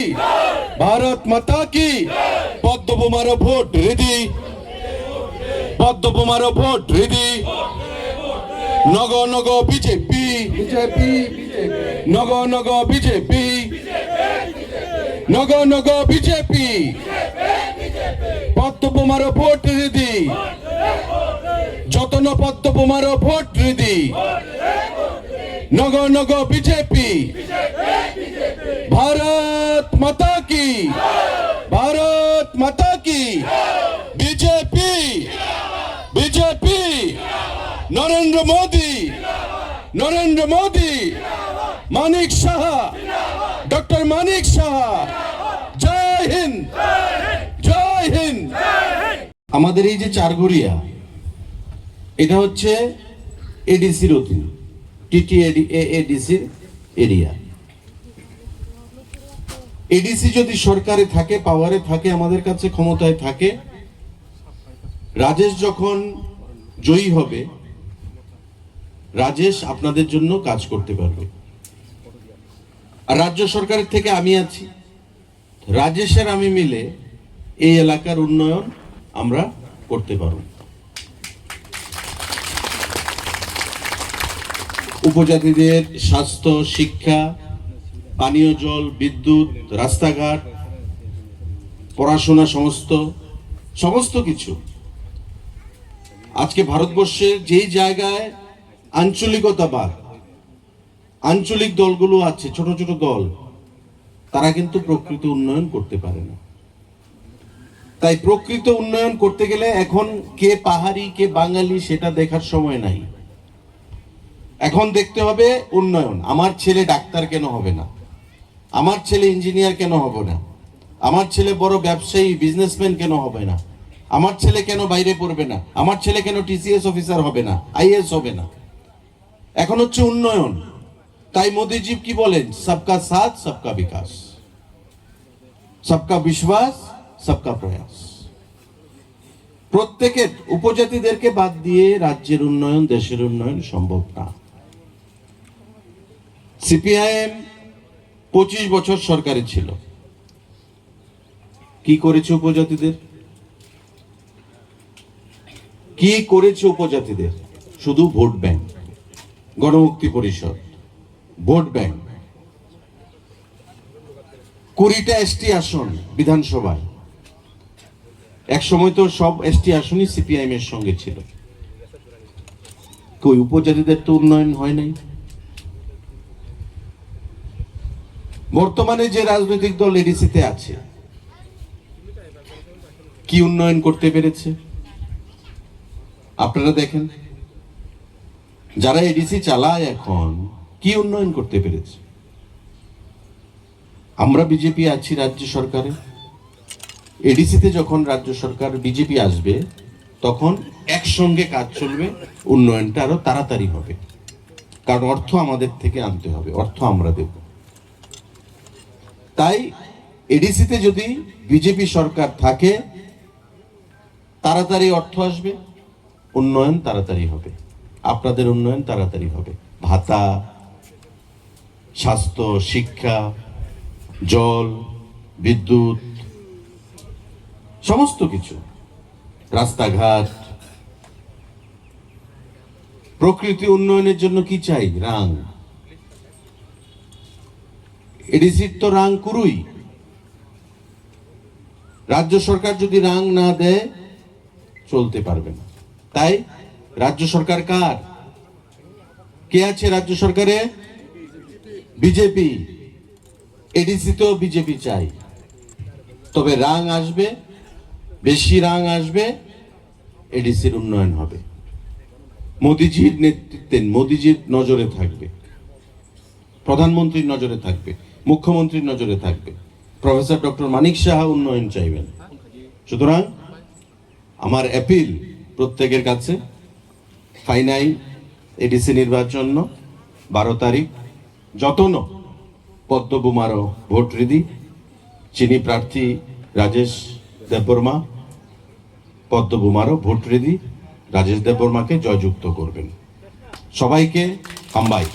भारत माता की पद्म बुमारो भोट रिदी पद्म बुमारो vote Ridhi नगो नगो BJP नगो नगो BJP नगो नगो BJP पद्म बुमारो vote Ridhi যতন পদ্ম বুমারো ভোট রিদি নগো নগো বিজেপি भारत माता की BJP BJP Narendra Modi Manik Shah doctor Manik Shah जय हिंद जय हिंद আমাদের এই যে চারঘরিয়া এটা হচ্ছে এডিসির অধীন টিটিএডিসির এরিয়া এডিসি যদি সরকারে থাকে পাওয়ারে থাকে আমাদের কাছে ক্ষমতায় থাকে রাজেশ যখন জয়ী হবে রাজেশ আপনাদের জন্য কাজ করতে পারবে আর রাজ্য সরকারের থেকে আমি আছি রাজেশের আমি মিলে এই এলাকার উন্নয়ন আমরা করতে পারব উপজাতিদের স্বাস্থ্য শিক্ষা পানীয় জল বিদ্যুৎ রাস্তাঘাট পড়াশোনা সমস্ত কিছু আজকে ভারতবর্ষের যেই জায়গায় আঞ্চলিকতাবাদ আঞ্চলিক দলগুলো আছে ছোট ছোট দল তারা কিন্তু প্রকৃত উন্নয়ন করতে পারে না তাই প্রকৃত উন্নয়ন করতে গেলে এখন কে পাহাড়ি কে বাঙালি সেটা দেখার সময় নাই এখন দেখতে হবে উন্নয়ন আমার ছেলে ডাক্তার কেন হবে না আমার ছেলে ইঞ্জিনিয়ার কেন হবে না আমার ছেলে বড় ব্যবসায়ী বিজনেসম্যান কেন হবে না আমার ছেলে কেন বাইরে পড়বে না আমার ছেলে কেন টিসিএস অফিসার হবে না আইএএস হবে না এখন হচ্ছে উন্নয়ন তাই মোদিজি কি বলেন সবকা সাথ সবকা বিকাশ সবকা বিশ্বাস সবকা প্রয়াস প্রত্যেকের উপজাতিদেরকে বাদ দিয়ে রাজ্যের উন্নয়ন দেশের উন্নয়ন সম্ভব না সিপিআইএম 25 বছর সরকারে ছিল কি করেছে উপজাতিদের শুধু ভোট ব্যাংক গণমুক্তি পরিষদ ভোট ব্যাংক 20টা এসটি আসন বিধানসভায় এক সময় তো সব এসটি আসনই সিপিআইএম এর সঙ্গে ছিল কই উপজাতিদের তো উন্নয়ন হয় নাই বর্তমানে যে রাজনৈতিক দল এডিসিতে আছে কি উন্নয়ন করতে পেরেছে আপনারা দেখেন যারা এডিসি চালায় এখন কি উন্নয়ন করতে পেরেছে আমরা বিজেপি আছি রাজ্য সরকারে এডিসিতে যখন রাজ্য সরকার বিজেপি আসবে তখন একসঙ্গে কাজ চলবে উন্নয়নটা আরো তাড়াতাড়ি হবে কারণ অর্থ আমাদের থেকে আনতে হবে অর্থ আমরা দেব তাই এডিসিতে যদি বিজেপি সরকার থাকে তাড়াতাড়ি অর্থ আসবে উন্নয়ন তাড়াতাড়ি হবে আপনাদের উন্নয়ন তাড়াতাড়ি হবে ভাতা স্বাস্থ্য শিক্ষা জল বিদ্যুৎ সমস্ত কিছু রাস্তাঘাট প্রকৃতি উন্নয়নের জন্য কি চাই রাং এডিসির তো রাং কুরুই রাজ্য সরকার যদি রাং না দেয় চলতে পারবে না তাই রাজ্য সরকার কার কে আছে রাজ্য সরকারে বিজেপি এডিসিতেও বিজেপি চাই তবে রাং আসবে বেশি রাং আসবে এডিসির উন্নয়ন হবে মোদিজির নেতৃত্বে মোদিজির নজরে থাকবে প্রধানমন্ত্রীর নজরে থাকবে মুখ্যমন্ত্রীর নজরে থাকবে প্রফেসর ডক্টর মানিক শাহ উন্নয়ন চাইবেন সুতরাং আমার অ্যাপিল প্রত্যেকের কাছে ফাইনাল এডিসি নির্বাচন 12 তারিখ যতন পদ্ম বুমারো ভোট রিদি চিনি প্রার্থী রাজেশ দেববর্মা পদ্ম বুমারো ভোট রিদি রাজেশ দেববর্মাকে জয়যুক্ত করবেন সবাইকে হাম্বাই